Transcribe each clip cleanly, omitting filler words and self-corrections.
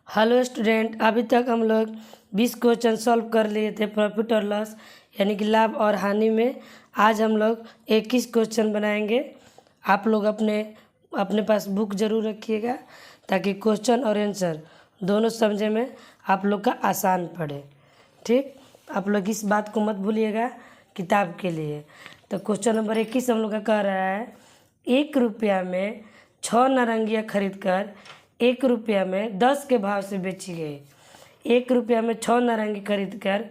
Hello student, अभी तक हम लोग 20 क्वेश्चन सॉल्व कर लिए थे प्रॉफिट और लॉस यानी कि लाभ और हानि में। आज हम लोग 21 क्वेश्चन बनाएंगे। आप लोग अपने पास बुक ज़रूर रखिएगा ताकि क्वेश्चन और आंसर दोनों समझे में आप लोग का आसान पड़े। ठीक, आप लोग इस बात को मत भूलिएगा किताब के लिए। तो क्वेश्चन नंबर 21 हम लोग का कह रहा है, 1 रुपया में 6 नारंगियाँ खरीद कर 1 रुपया में 10 के भाव से बेची गई। 1 रुपया में 6 नारंगी खरीद कर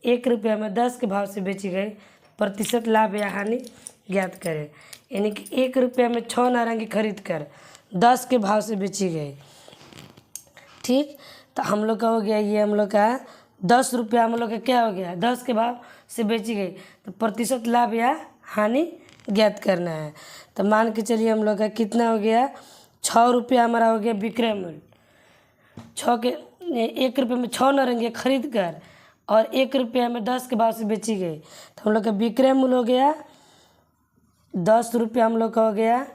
1 रुपया में 10 के भाव से बेची गई, प्रतिशत लाभ या हानि ज्ञात करें। यानी कि 1 रुपया में 6 नारंगी खरीद कर 10 के भाव से बेची गई। ठीक, तो हम लोग का हो गया, ये हम लोग का 10 रुपया हम लोग का क्या हो गया, 10 के भाव से बेची गई, तो प्रतिशत लाभ या हानि ज्ञात करना है। तो मान के चलिए हम लोग का कितना हो गया, 6 रुपया हमारा हो गया विक्रय मूल्य। 1 रुपये में 6 नारंगियाँ खरीद कर और 1 रुपया में 10 के भाव से बेची गई, तो हम लोग का विक्रय मूल्य हो गया 10 रुपया हम लोग का हो गया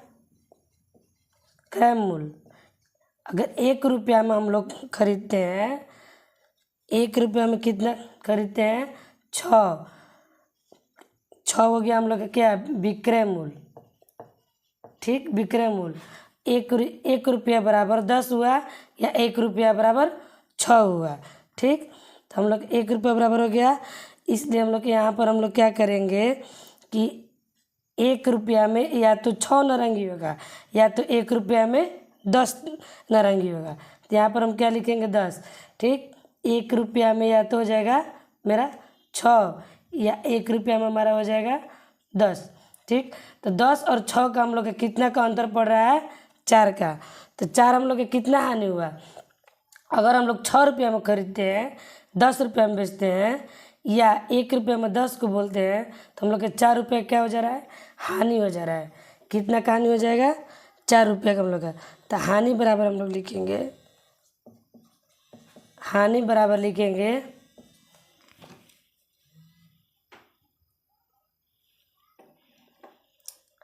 क्रय मूल्य। अगर 1 रुपया में हम लोग खरीदते हैं, 1 रुपया में कितना खरीदते हैं, 6 हो गया हम लोग का क्या, विक्रय मूल्य। ठीक, विक्रय मूल्य 1 रुपया बराबर 10 हुआ या 1 रुपया बराबर 6 हुआ। ठीक, तो हम लोग 1 रुपया बराबर हो गया, इसलिए हम लोग यहाँ पर हम लोग क्या करेंगे कि 1 रुपया में या तो 6 नारंगी होगा या तो 1 रुपया में 10 नारंगी होगा। तो यहाँ पर हम क्या लिखेंगे, 10। ठीक, 1 रुपया में या तो हो जाएगा मेरा 6 या 1 रुपया में हमारा हो जाएगा 10। ठीक, तो 10 और 6 का हम लोग का कितना का अंतर पड़ रहा है, 4 का। तो 4 हम लोग का कितना हानि हुआ, अगर हम लोग 6 रुपया में खरीदते हैं 10 रुपया में बेचते हैं या 1 रुपया में 10 को बोलते हैं, तो हम लोग का 4 रुपया क्या हो जा रहा है, हानि हो जा रहा है। कितना का हानि हो जाएगा, 4 रुपया का हम लोग का। तो हानि बराबर हम लोग लिखेंगे, हानि बराबर लिखेंगे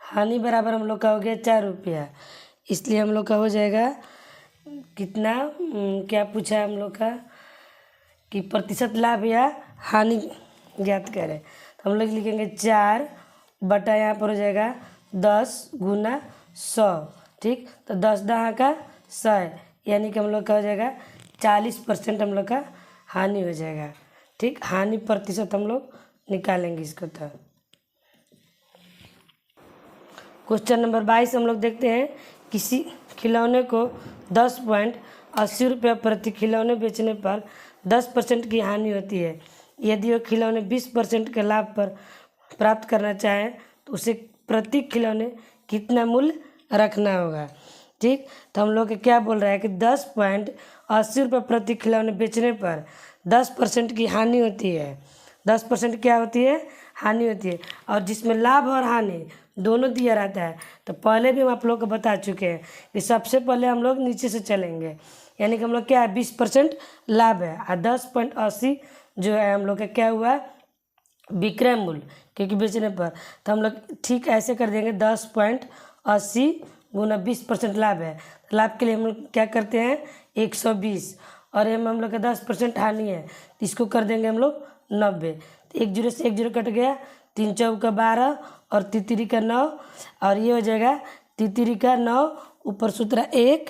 हानि बराबर हम लोग का हो गया 4 रुपया। इसलिए हम लोग का हो जाएगा कितना, क्या पूछा है हम लोग का कि प्रतिशत लाभ या हानि ज्ञात करें। तो हम लोग लिखेंगे 4 बटा यहाँ पर हो जाएगा 10 गुना 100। ठीक, तो 10 दहा का 100, यानी कि हम लोग का हो जाएगा 40% हम लोग का हानि हो जाएगा। ठीक, हानि प्रतिशत हम लोग निकालेंगे इसको। तो क्वेश्चन नंबर 22 हम लोग देखते हैं, किसी खिलौने को 10.80 रुपये प्रति खिलौने बेचने पर 10% की हानि होती है। यदि वो खिलौने 20% के लाभ पर प्राप्त करना चाहे तो उसे प्रति खिलौने कितना मूल्य रखना होगा। ठीक, तो हम लोग क्या बोल रहा है कि 10.80 रुपये प्रति खिलौने बेचने पर 10% की हानि होती है। 10% क्या होती है, हानि होती है, और जिसमें लाभ और हानि दोनों दिया रहता है। तो पहले भी हम आप लोग को बता चुके हैं कि सबसे पहले हम लोग नीचे से चलेंगे, यानी कि हम लोग क्या है, 20% लाभ है और 10.80 जो है हम लोग का क्या हुआ, विक्रय मूल्य, क्योंकि बेचने पर। तो हम लोग ठीक ऐसे कर देंगे, 10.80 गुना 20% लाभ है। तो लाभ के लिए हम लोग क्या करते हैं, 120, और ये हम लोग का 10% हानि है, तो इसको कर देंगे हम लोग 90। तो 1 जीरो से 1 जीरो कट गया, 3 चौका 12 और तितरी का 9, और ये हो जाएगा तितरी का 9 ऊपर सूत्र 1।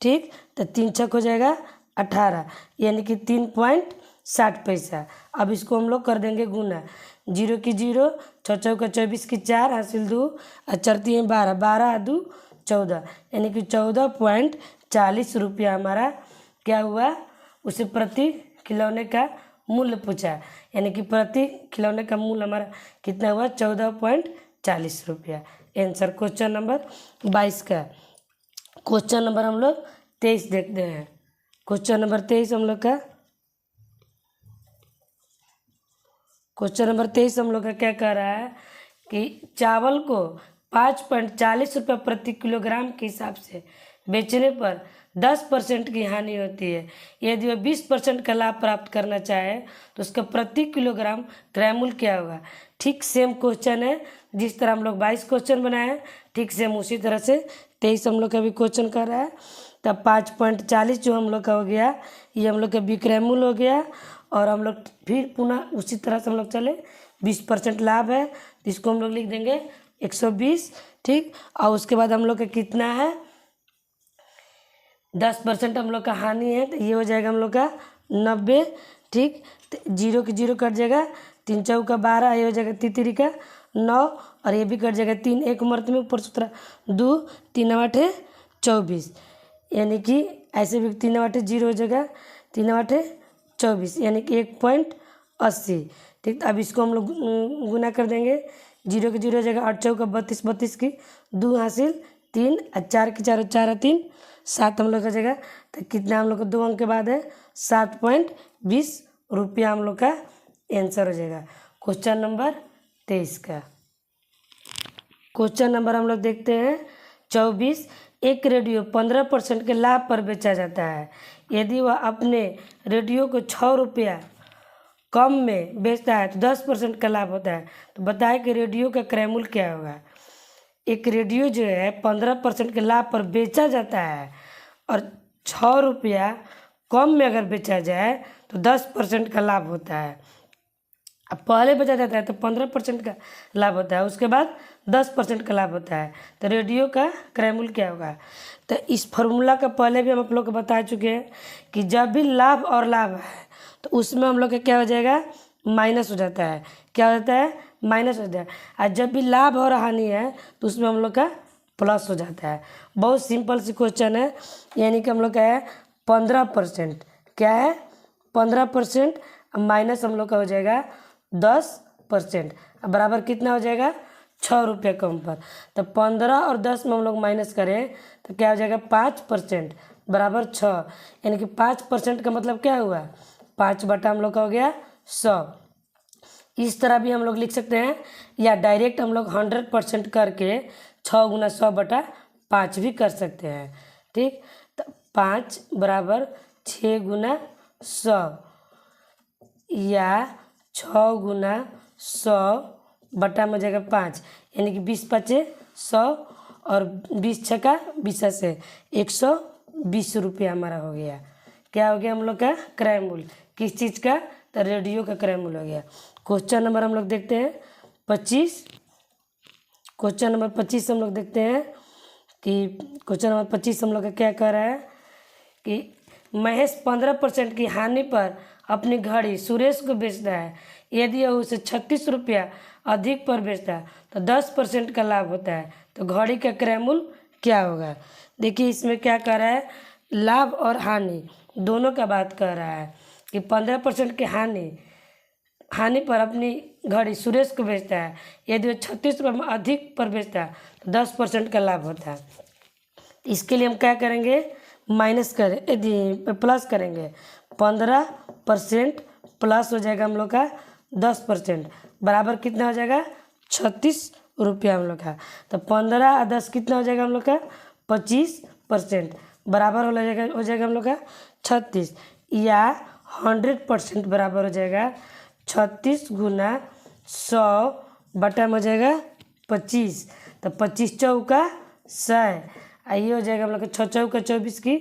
ठीक, तो 3 छक हो जाएगा 18, यानी कि 3.60 पैसा। अब इसको हम लोग कर देंगे गुना, 0 की 0, 6 चौका 24 की 4 हासिल 2 और चरती है 12, 12 2 14, यानी कि 14.40 रुपया हमारा क्या हुआ, उसे प्रति खिलौने का मूल्य पूछा, यानी कि प्रति खिलौने का मूल्य हमारा कितना हुआ, 14.40 रुपया। आंसर क्वेश्चन नंबर 22 का। क्वेश्चन नंबर हम लोग 23 देखते हैं। क्वेश्चन नंबर 23 हम लोग का, क्वेश्चन नंबर 23 हम लोग का क्या कह रहा है कि चावल को 5.40 रुपये प्रति किलोग्राम के हिसाब से बेचने पर 10% की हानि होती है। यदि वह 20% का लाभ प्राप्त करना चाहे तो उसका प्रति किलोग्राम क्रय मूल्य क्या होगा। ठीक सेम क्वेश्चन है, जिस तरह हम लोग 22 क्वेश्चन बनाए हैं, ठीक सेम उसी तरह से 23 हम लोग का भी क्वेश्चन कर रहा है। तब 5.40 जो हम लोग का हो गया, ये हम लोग का विक्रय मूल्य हो गया। और हम लोग फिर पुनः उसी तरह से हम लोग चले, 20% लाभ है तो इसको हम लोग लिख देंगे 120, ठीक। और उसके बाद हम लोग का कितना है, 10% हम लोग का हानि है तो ये हो जाएगा हम लोग का 90, ठीक। तो 0 के 0 कट जाएगा, 3 चौका 12, ये हो जाएगा 3 तिरी का 9, और ये भी कट जाएगा 3 एक मर्त में ऊपर सूत्र 2 3 8 24, यानी कि ऐसे भी 3 8 0 हो जाएगा, 3 8 24 यानी कि 1.80, ठीक। अब इसको हम लोग गुना कर देंगे, 0 के 0 हो जाएगा, 8 चौका 32, 32 की 2 हासिल 3, 4 के 4 4 3 7 हम लोग का जगह। तो कितना हम लोग को 2 अंक के बाद है 7.20 रुपया हम लोग का आंसर हो जाएगा क्वेश्चन नंबर 23 का। क्वेश्चन नंबर हम लोग देखते हैं 24। एक रेडियो 15% के लाभ पर बेचा जाता है। यदि वह अपने रेडियो को 6 रुपया कम में बेचता है तो 10% का लाभ होता है। तो बताए कि रेडियो का क्रय मूल्य क्या होगा। एक रेडियो जो है 15% के लाभ पर बेचा जाता है और 6 रुपया कम में अगर बेचा जाए तो 10% का लाभ होता है। अब पहले बेचा जाता है तो 15% का लाभ होता है, उसके बाद 10% का लाभ होता है। तो रेडियो का क्रय मूल्य क्या होगा। तो इस फॉर्मूला का पहले भी हम आप लोग को बता चुके हैं कि जब भी लाभ और लाभ है तो उसमें हम लोग का क्या हो जाएगा, माइनस हो जाता है। क्या हो जाता है, माइनस हो जाता है। और जब भी लाभ और हानि है तो उसमें हम लोग का प्लस हो जाता है। बहुत सिंपल सी क्वेश्चन है, यानी कि हम लोग का है 15%, क्या है 15% माइनस हम लोग का हो जाएगा 10%, बराबर कितना हो जाएगा 6 रुपये कम पर। तो 15 और 10 में हम लोग माइनस करें तो क्या हो जाएगा 5% बराबर 6, यानी कि 5% का मतलब क्या हुआ, 5 बटा हम लोग का हो गया 100। इस तरह भी हम लोग लिख सकते हैं, या डायरेक्ट हम लोग 100% करके 6 गुना 100 बटा 5 भी कर सकते हैं, ठीक। तो 5 बराबर 6 गुना 100 या 6 गुना 100 बटा में जाएगा 5, यानी कि 20 5 100 और 20 छक्का 20 से 120 रुपया हमारा हो गया। क्या हो गया हम लोग का क्रय मूल्य, किस चीज़ का, तो रेडियो का क्रय मूल्य हो गया। क्वेश्चन नंबर हम लोग देखते हैं 25। क्वेश्चन नंबर 25 हम लोग देखते हैं कि क्वेश्चन नंबर 25 हम लोग का क्या कह रहा है कि महेश 15% की हानि पर अपनी घड़ी सुरेश को बेचता है। यदि वह उसे 36 रुपया अधिक पर बेचता है तो 10% का लाभ होता है। तो घड़ी का क्रय मूल्य क्या होगा। देखिए इसमें क्या कह रहा है, लाभ और हानि दोनों का बात कर रहा है कि 15% की हानि पर अपनी घड़ी सुरेश को बेचता है। यदि वो 36 रुपये में अधिक पर बेचता है तो 10% का लाभ होता है। इसके लिए हम क्या करेंगे, माइनस करें, यदि प्लस करेंगे 15% प्लस हो जाएगा हम लोग का 10%, बराबर कितना हो जाएगा 36 रुपया हम लोग का। तो 15 और 10 कितना हो जाएगा हम लोग का 25%, बराबर हो जाएगा हम लोग का 36, या 100% बराबर हो जाएगा 36 गुना 100 बटा में हो जाएगा 25। तो 25 चौका 100, ये हो जाएगा हम लोग का 6 चौका 24 की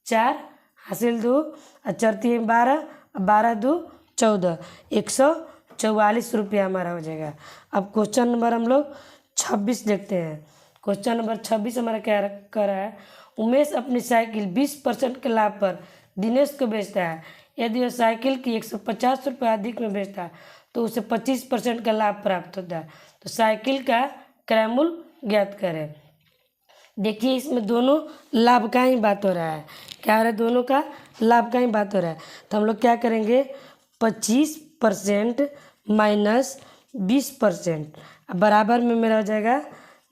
4 हासिल 2 और 4 3 12, 12 2 14, 144 रुपया हमारा हो जाएगा। अब क्वेश्चन नंबर हम लोग 26 देखते हैं। क्वेश्चन नंबर 26 हमारा क्या कर रहा है, उमेश अपनी साइकिल 20% के लाभ पर दिनेश को बेचता है। यदि वह साइकिल की 150 रुपये अधिक में बेचता है तो उसे 25% का लाभ प्राप्त होता है। तो साइकिल का क्रय मूल्य ज्ञात करें। देखिए इसमें दोनों लाभ का ही बात हो रहा है, क्या हो रहा है, दोनों का लाभ का ही बात हो रहा है। तो हम लोग क्या करेंगे 25% माइनस 20% बराबर में मेरा हो जाएगा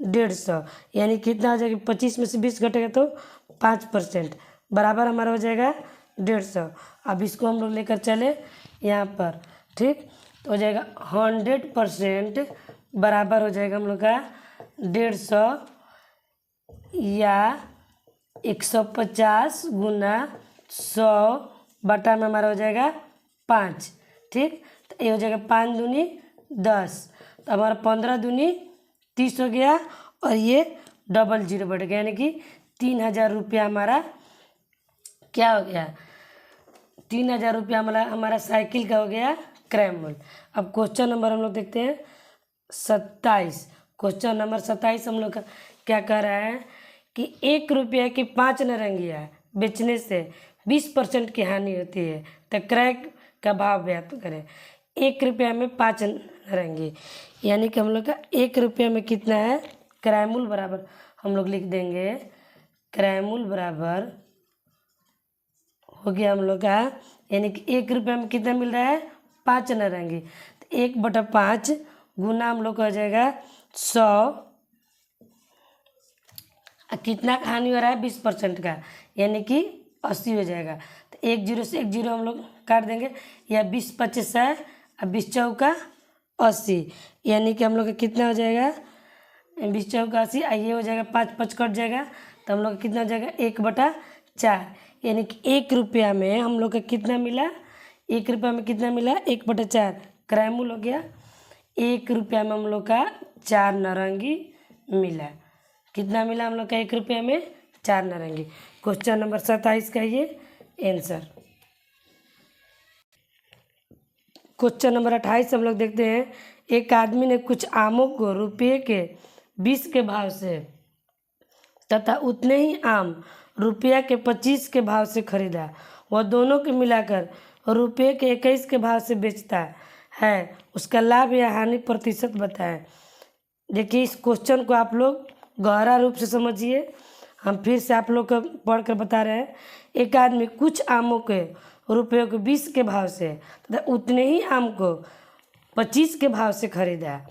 150, यानी कितना हो जाएगा 25 में से 20 घटेगा तो 5%, बराबर हमारा हो जाएगा 150। अब इसको हम लोग लेकर चले यहाँ पर, ठीक। तो हो जाएगा 100% बराबर हो जाएगा हम लोग का 150 या 150 गुना 100 बटा में हमारा हो जाएगा 5, ठीक। तो ये हो जाएगा 5 दूनी 10, तो हमारा 15 दूनी 30 हो गया और ये डबल जीरो बढ़ गया, यानी कि 3000 रुपया हमारा क्या हो गया, 3,000 रुपया हमारा साइकिल का हो गया क्रय मूल्य। अब क्वेश्चन नंबर हम लोग देखते हैं 27। क्वेश्चन नंबर 27 हम लोग का क्या कह रहा है कि 1 रुपया की 5 नारंगियाँ बेचने से 20% की हानि होती है, तो क्रय का भाव व्यक्त करें। 1 रुपया में 5 नारंगी, यानी कि हम लोग का 1 रुपया में कितना है, क्रय मूल्य बराबर हम लोग लिख देंगे, क्रय मूल्य बराबर हो गया हम लोग का, यानी कि 1 रुपया में कितना मिल रहा है, 5 नारंगी। तो 1/5 गुना हम लोग का हो जाएगा 100, कितना का हानि हो रहा है, 20% का, यानी कि 80 हो जाएगा। तो 1 0 से 1 0 हम लोग काट देंगे, या 20/25 है, और 20 चौका 80, यानी कि हम लोग का कितना हो जाएगा, 20 चौका 80, ये हो जाएगा 5 5 कट जाएगा, तो हम लोग का कितना हो जाएगा, 1/4, यानी कि 1 रुपया में हम लोग का कितना मिला, 1 रुपया में कितना मिला, 1/4 क्रय मूल्य हो गया। 1 रुपया में हम लोग का 4 नारंगी मिला। कितना मिला हम लोग का, 1 रुपया में 4 नारंगी। क्वेश्चन नंबर 27 का ये आंसर। क्वेश्चन नंबर 28 हम लोग देखते हैं, एक आदमी ने कुछ आमों को रुपये के 20 के भाव से तथा उतने ही आम रुपया के 25 के भाव से खरीदा। वह दोनों के मिलाकर रुपये के 21 के भाव से बेचता है, उसका लाभ या हानि प्रतिशत बताएं। देखिए, इस क्वेश्चन को आप लोग गहरा रूप से समझिए। हम फिर से आप लोग को पढ़ कर बता रहे हैं। एक आदमी कुछ आमों के रुपये को 20 के भाव से तथा उतने ही आम को 25 के भाव से खरीदा,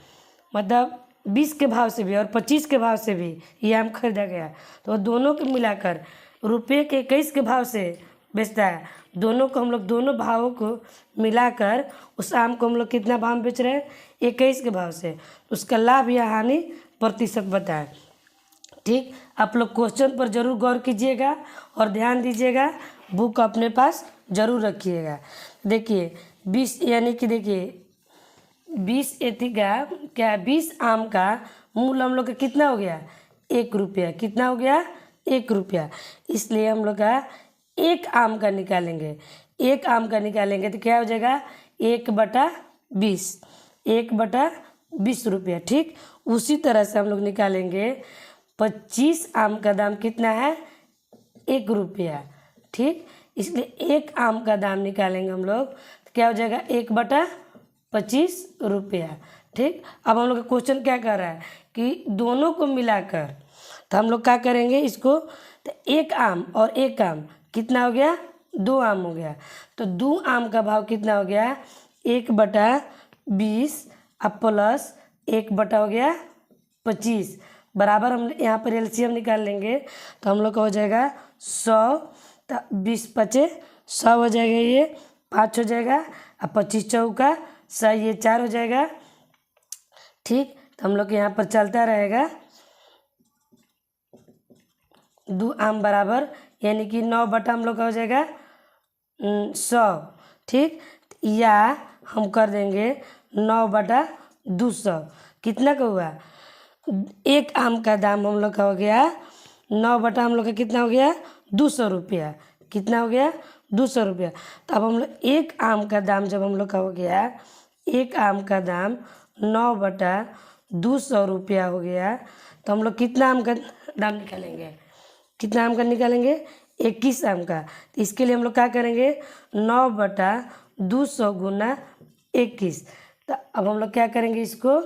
मतलब 20 के भाव से भी और 25 के भाव से भी ये आम खरीदा गया, तो दोनों को मिलाकर रुपये के 21 के भाव से बेचता है। दोनों को हम लोग दोनों भावों को मिलाकर उस आम को हम लोग कितना भाव में बेच रहे हैं, 21 के भाव से। उसका लाभ या हानि प्रतिशत बताएं। ठीक, आप लोग क्वेश्चन पर जरूर गौर कीजिएगा और ध्यान दीजिएगा, बुक अपने पास जरूर रखिएगा। देखिए 20, यानी कि देखिए 20 एथी का क्या है, 20 आम का मूल्य हम लोग का कितना हो गया, 1 रुपया। कितना हो गया, 1 रुपया। इसलिए हम लोग का 1 आम का निकालेंगे, 1 आम का निकालेंगे तो क्या हो जाएगा, 1/20, 1/20 रुपया। ठीक, उसी तरह से हम लोग निकालेंगे 25 आम का दाम कितना है, 1 रुपया। ठीक, इसलिए 1 आम का दाम निकालेंगे हम लोग तो क्या हो जाएगा, 1/25 रुपया। ठीक, अब हम लोग का क्वेश्चन क्या कर रहा है कि दोनों को मिलाकर, तो हम लोग क्या करेंगे इसको, तो 1 आम और 1 आम कितना हो गया, 2 आम हो गया। तो 2 आम का भाव कितना हो गया, 1/20 अब प्लस 1 हो गया 25 बराबर हम यहाँ पर एलसीएम निकाल लेंगे तो हम लोग का हो जाएगा 100, तो 20 पचे 100 हो जाएगा, ये 5 हो जाएगा, अब 25 चौका 100, ये 4 हो जाएगा। ठीक, तो हम लोग के यहाँ पर चलता रहेगा 2 आम बराबर, यानी कि 9 हम लोग का हो जाएगा 100। ठीक, या हम कर देंगे 9/200, कितना का हुआ, 1 आम का दाम हम लोग का हो गया 9 हम लोग का कितना हो गया, 200 रुपया। कितना हो गया, 200 रुपया। तो अब हम लोग 1 आम का दाम जब हम लोग का हो गया, 1 आम का दाम 9/200 रुपया हो गया, तो हम लोग कितना आम का दाम निकालेंगे, कितना आम का निकालेंगे, 21 आम का। तो इसके लिए हम लोग क्या करेंगे, 9/200 गुना 21। तो अब हम लोग क्या करेंगे इसको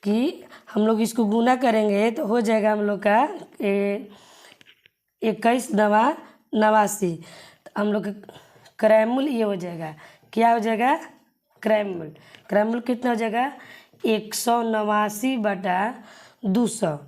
कि हम लोग इसको गुना करेंगे तो हो जाएगा हम लोग का 21 9 89। तो हम लोग का क्रय मूल्य ये हो जाएगा, क्या हो जाएगा, क्रय मूल्य। क्रय मूल्य कितना हो जाएगा, 189/200,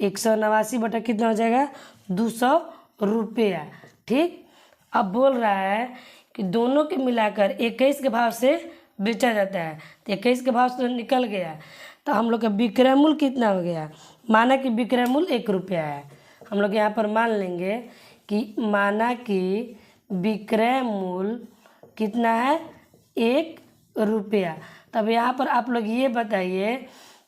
189 बटा कितना हो जाएगा, 200 रुपया। ठीक, अब बोल रहा है कि दोनों के मिलाकर 21 के भाव से बेचा जाता है, तो 21 के भाव से निकल गया, तो हम लोग का विक्रय मूल्य कितना हो गया, माना कि विक्रय मूल्य 1 रुपया है। हम लोग यहाँ पर मान लेंगे कि माना कि विक्रय मूल्य कितना है, 1 रुपया। तब यहाँ पर आप लोग ये बताइए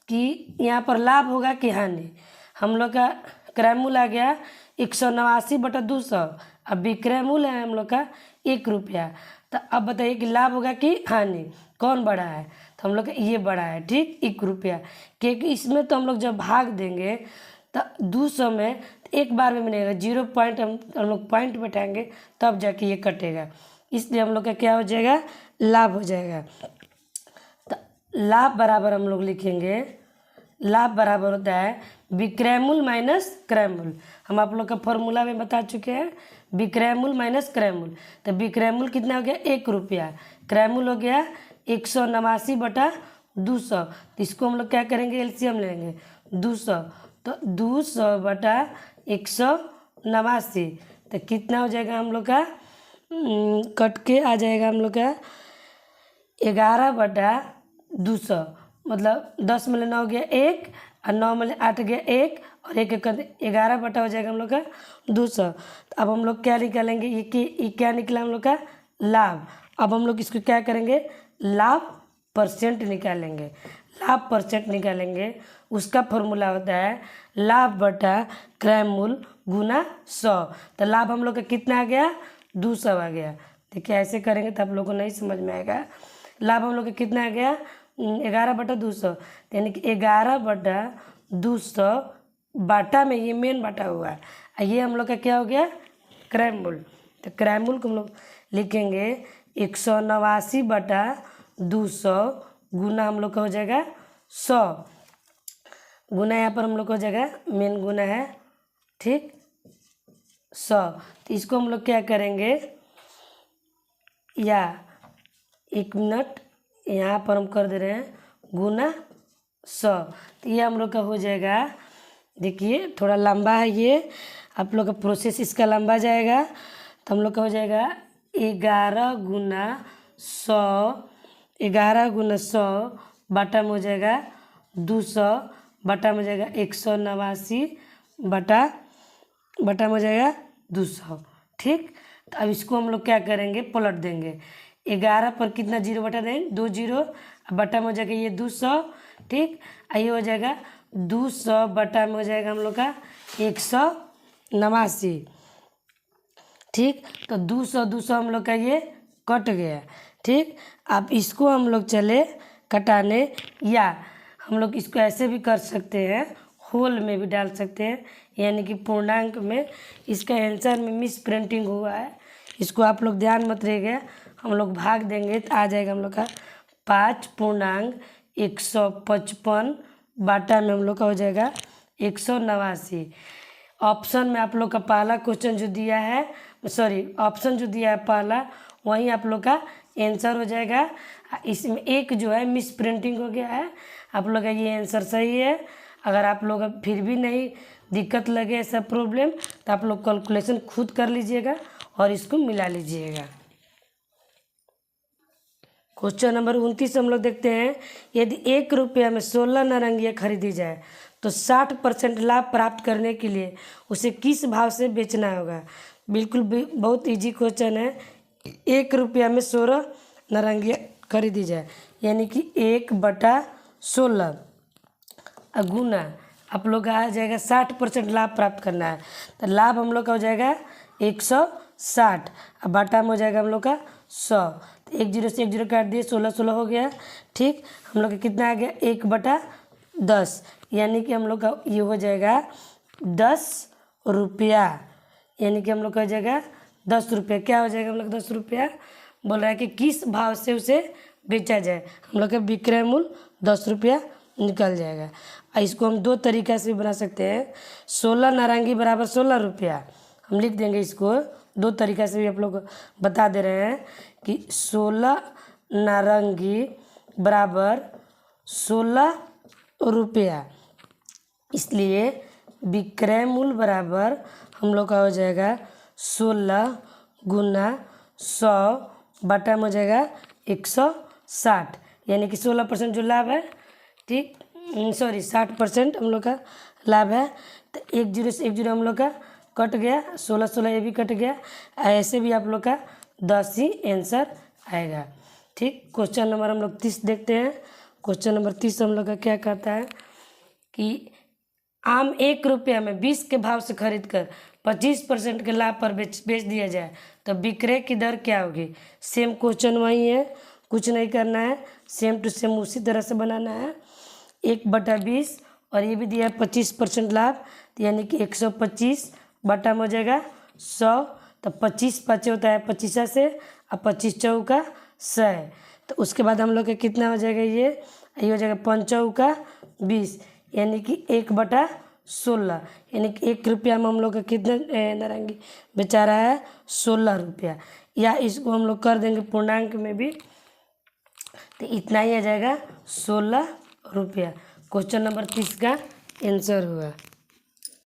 कि यहाँ पर लाभ होगा कि हानि। हम लोग का क्रय मूल्य आ गया 189/200। अब विक्रय मूल्य है हम लोग का 1 रुपया। तो अब बताइए कि लाभ होगा कि हानि, कौन बड़ा है? तो हम लोग का ये बड़ा है, ठीक, 1 रुपया। क्योंकि इसमें तो हम लोग जब भाग देंगे तो 200 में एक बार में मिलेगा, 0 पॉइंट हम लोग पॉइंट बैठाएंगे तब जाके ये कटेगा, इसलिए हम लोग का क्या हो जाएगा, लाभ हो जाएगा। तो लाभ बराबर हम लोग लिखेंगे, लाभ बराबर होता है विक्रय मूल्य माइनस क्रय मूल्य। हम आप लोग का फॉर्मूला में बता चुके हैं, विक्रय मूल्य माइनस क्रय मूल्य। तो विक्रय मूल्य कितना हो गया, 1 रुपया, क्रय मूल्य हो गया 189/200। तो इसको हम लोग क्या करेंगे, एलसीएम लेंगे 200, तो 200/189। तो कितना हो जाएगा हम लोग का, कट के आ जाएगा हम लोग का 11/200, मतलब 10 में 9 गया 1 और 9 में 8 गया 1 और 1 11 बटा हो जाएगा हम लोग का 200। तो अब हम लोग क्या निकालेंगे, ये क्या निकला हम लोग का, लाभ। अब हम लोग इसको क्या करेंगे, लाभ परसेंट निकालेंगे। लाभ परसेंट निकालेंगे, उसका फॉर्मूला होता है लाभ बटा क्रय मूल्य गुना 100। तो लाभ हम लोग का कितना आ गया, 200 आ गया। देखिए ऐसे करेंगे तो आप लोगों को नहीं समझ में आएगा। लाभ हम लोग का कितना आ गया, 11/200, यानी कि 11/200 बाटा में ये मेन बाटा हुआ है, ये हम लोग का क्या हो गया, क्रय मूल्य। तो क्रय मूल्य को हम लोग लिखेंगे 189/200 गुना हम लोग का हो जाएगा 100, गुना यहाँ पर हम लोग को हो जाएगा, मेन गुना है, ठीक, 100। तो इसको हम लोग क्या करेंगे, या 1 मिनट यहाँ पर हम कर दे रहे हैं गुना 100। तो ये हम लोग का हो जाएगा, देखिए थोड़ा लंबा है ये, आप लोग का प्रोसेस इसका लंबा जाएगा। तो हम लोग का हो जाएगा 11 गुना 100 बटा में हो जाएगा 200 बटा में हो जाएगा 189 बटा में हो जाएगा 200, ठीक। तो अब इसको हम लोग क्या करेंगे, पलट देंगे। 11 पर कितना जीरो बटा देंगे, 2 जीरो, बटा में हो जाएगा ये 200, ठीक। ये हो जाएगा 200 बटा में हो जाएगा हम लोग का 189, ठीक। तो 200 हम लोग का ये कट गया, ठीक। अब इसको हम लोग चले कटाने, या हम लोग इसको ऐसे भी कर सकते हैं, होल में भी डाल सकते हैं, यानी कि पूर्णांक में। इसका आंसर में मिस प्रिंटिंग हुआ है, इसको आप लोग ध्यान मत रहिएगा। हम लोग भाग देंगे तो आ जाएगा हम लोग का 5.155 बाटा में हम लोग का हो जाएगा 189। ऑप्शन में आप लोग का पहला क्वेश्चन जो दिया है, सॉरी ऑप्शन जो दिया है पहला, वही आप लोग का आंसर हो जाएगा। इसमें एक जो है मिस प्रिंटिंग हो गया है, आप लोग का ये आंसर सही है। अगर आप लोग फिर भी नहीं दिक्कत लगे ऐसा प्रॉब्लम, तो आप लोग कैलकुलेशन खुद कर लीजिएगा और इसको मिला लीजिएगा। क्वेश्चन नंबर 29 हम लोग देखते हैं, यदि 1 रुपया में 16 नारंगियाँ खरीदी जाए तो 60% लाभ प्राप्त करने के लिए उसे किस भाव से बेचना होगा। बिल्कुल बहुत इजी क्वेश्चन है। 1 रुपया में 16 नारंगियाँ खरीदी जाए, यानी कि 1/16 गुना आप लोग का आ जाएगा 60% लाभ प्राप्त करना है। तो लाभ हम लोग का हो जाएगा 160, अब बाटा में हो जाएगा हम लोग का 100। तो 1 0 से 1 0 काट दिए, 16 हो गया, ठीक। हम लोग का कितना आ गया, 1/10, यानी कि हम लोग का ये हो जाएगा 10 रुपया, यानी कि हम लोग का हो जाएगा 10 रुपया। क्या हो जाएगा हम लोग 10 रुपया, बोल रहा है कि किस भाव से उसे बेचा जाए। हम लोग का विक्रय मूल्य 10 रुपया निकल जाएगा। इसको हम दो तरीका से बना सकते हैं। 16 नारंगी बराबर 16 रुपया, हम लिख देंगे इसको दो तरीका से भी आप लोग बता दे रहे हैं कि 16 नारंगी बराबर 16 रुपया, इसलिए विक्रय मूल्य बराबर हम लोग का हो जाएगा 16 गुना 100 बटा में हो जाएगा 160, यानी कि 16% जो लाभ है, ठीक, सॉरी 60% हम लोग का लाभ है। तो 1 0 से 1 0 हम लोग का कट गया, 16 ये भी कट गया, ऐसे भी आप लोग का 10 ही आंसर आएगा, ठीक। क्वेश्चन नंबर हम लोग 30 देखते हैं। क्वेश्चन नंबर 30 हम लोग का क्या कहता है कि आम 1 रुपया में 20 के भाव से खरीद कर 25% के लाभ पर बेच दिया जाए तो विक्रय की दर क्या होगी। सेम क्वेश्चन वही है, कुछ नहीं करना है, सेम टू सेम उसी तरह से बनाना है। 1/20 और ये भी दिया है 25% लाभ, तो यानी कि 125 बटा में हो जाएगा 100, तो 25 पचे होता है 25 से, और 25 चौका 100 है। तो उसके बाद हम लोग का कितना हो जाएगा, ये हो जाएगा 5 चौका 20, यानी कि 1/16, यानी कि 1 रुपया में हम लोग का कितना नारंगी बेचा रहा है, 16 रुपया। या इसको हम लोग कर देंगे पूर्णांक में भी, तो इतना ही आ जाएगा 16 रुपया। क्वेश्चन नंबर 30 का आंसर हुआ।